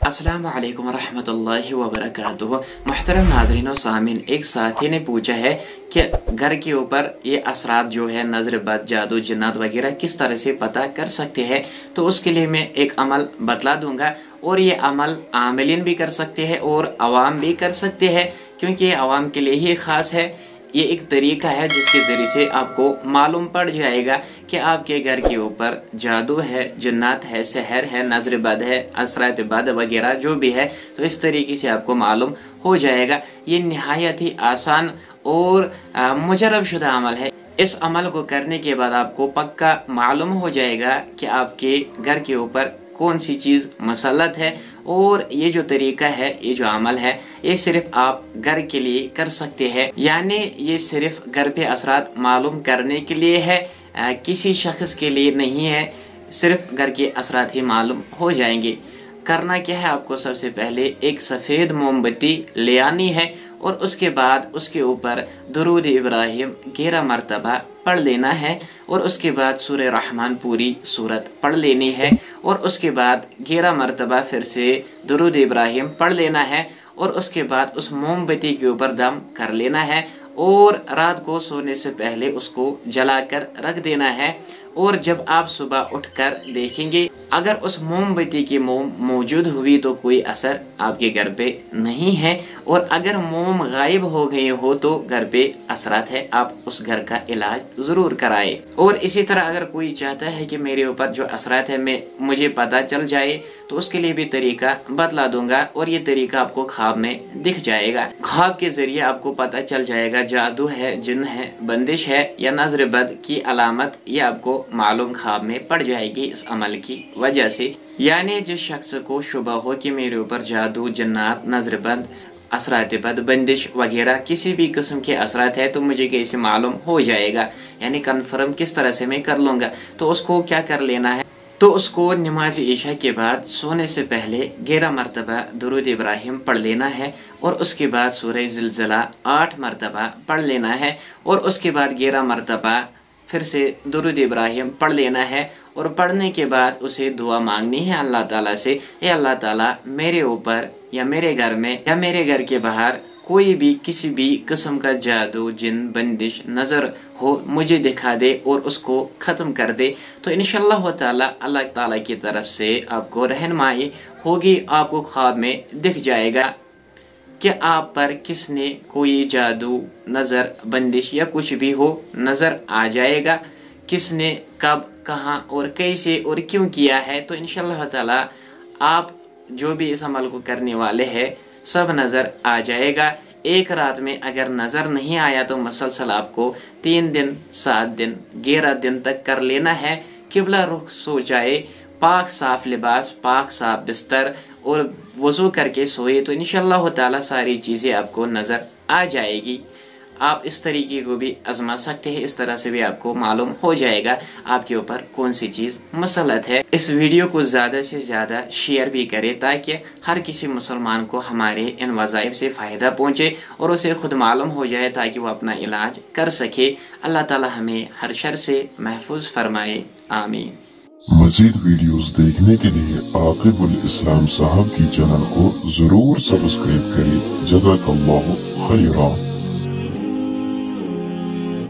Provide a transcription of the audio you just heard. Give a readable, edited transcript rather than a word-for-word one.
अस्सलामु अलैकुम रहमतुल्लाहि व बरकातुहू। मुहतरम नाज़रीन और सामीन, एक साथी ने पूछा है कि घर के ऊपर ये असरात जो है नज़र बद, जादू, जिन्नात वगैरह किस तरह से पता कर सकते हैं। तो उसके लिए मैं एक अमल बतला दूंगा और ये अमल आमिलीन भी कर सकते हैं और अवाम भी कर सकते हैं, क्योंकि ये अवाम के लिए ही ख़ास है। ये एक तरीका है जिसके ज़रिए से आपको मालूम पड़ जाएगा कि आपके घर के ऊपर जादू है, जिन्नात है, सहर है, नज़र बद है, असरात बद वगैरह जो भी है। तो इस तरीके से आपको मालूम हो जाएगा। ये निहायत ही आसान और मुजरब शुदा अमल है। इस अमल को करने के बाद आपको पक्का मालूम हो जाएगा कि आपके घर के ऊपर कौन सी चीज़ मसलत है। और ये जो तरीका है, ये जो अमल है, ये सिर्फ आप घर के लिए कर सकते हैं, यानी ये सिर्फ घर पे असरात मालूम करने के लिए है, किसी शख्स के लिए नहीं है। सिर्फ घर के असरात ही मालूम हो जाएंगे। करना क्या है, आपको सबसे पहले एक सफ़ेद मोमबत्ती ले आनी है और उसके बाद उसके ऊपर दुरूद इब्राहिम 11 मरतबा पढ़ लेना है और उसके बाद सूरह रहमान पूरी सूरत पढ़ लेनी है और उसके बाद 11 मरतबा फिर से दुरूद इब्राहिम पढ़ लेना है और उसके बाद उस मोमबत्ती के ऊपर दम कर लेना है और रात को सोने से पहले उसको जलाकर रख देना है। और जब आप सुबह उठकर देखेंगे, अगर उस मोमबत्ती की मोम मौजूद हुई तो कोई असर आपके घर पे नहीं है, और अगर मोम गायब हो गए हो तो घर पे असरात है, आप उस घर का इलाज जरूर कराए। और इसी तरह अगर कोई चाहता है कि मेरे ऊपर जो असरात है मुझे पता चल जाए, तो उसके लिए भी तरीका बतला दूंगा और ये तरीका आपको ख्वाब में दिख जाएगा। ख्वाब के जरिए आपको पता चल जाएगा जादू है, जिन है, बंदिश है या नजर बद की अलामत, ये आपको मालूम ख्वाब में पड़ जाएगी इस अमल की वजह से। यानी जिस शख्स को शुबह हो कि मेरे ऊपर जादू, जिन्नात, नजर बद, असरात बद, बंदिश वगैरह किसी भी किस्म के असरात है, तो मुझे कैसे मालूम हो जाएगा, यानी कन्फर्म किस तरह से मैं कर लूँगा। तो उसको क्या कर लेना है, तो उसको नमाज ईशा के बाद सोने से पहले 11 मरतबा दुरूद इब्राहिम पढ़ लेना है और उसके बाद सूरह ज़िलज़ला 8 मरतबा पढ़ लेना है और उसके बाद 11 मरतबा फिर से दुरूद इब्राहिम पढ़ लेना है। और पढ़ने के बाद उसे दुआ मांगनी है अल्लाह ताला से, ए अल्लाह ताला मेरे ऊपर या मेरे घर में या मेरे घर के बाहर कोई भी किसी भी किस्म का जादू, जिन, बंदिश नजर हो मुझे दिखा दे और उसको ख़त्म कर दे। तो इंशाअल्लाह ताला अल्लाह ताला की तरफ से आपको रहनुमाई होगी, आपको ख्वाब में दिख जाएगा कि आप पर किसने कोई जादू, नज़र, बंदिश या कुछ भी हो नज़र आ जाएगा, किसने कब, कहाँ और कैसे और क्यों किया है। तो इंशाअल्लाह ताला आप जो भी इस अमल को करने वाले हैं सब नज़र आ जाएगा। एक रात में अगर नज़र नहीं आया तो मसलसल आपको 3 दिन, 7 दिन, 11 दिन तक कर लेना है। किबला रुख सो जाए, पाक साफ लिबास, पाक साफ बिस्तर और वज़ू करके सोए, तो इंशाअल्लाह ताला सारी चीज़ें आपको नज़र आ जाएगी। आप इस तरीके को भी आजमा सकते हैं, इस तरह से भी आपको मालूम हो जाएगा आपके ऊपर कौन सी चीज़ मसलत है। इस वीडियो को ज़्यादा से ज़्यादा शेयर भी करें ताकि हर किसी मुसलमान को हमारे इन वज़ाइफ से फ़ायदा पहुँचे और उसे खुद मालूम हो जाए ताकि वो अपना इलाज कर सके। अल्लाह ताला हमें हर शर से महफूज फरमाए, आमीन। मज़ीद वीडियोस देखने के लिए आकिबुल इस्लाम साहब की चैनल को जरूर सब्सक्राइब करें। जज़ाकल्लाहु खैरा।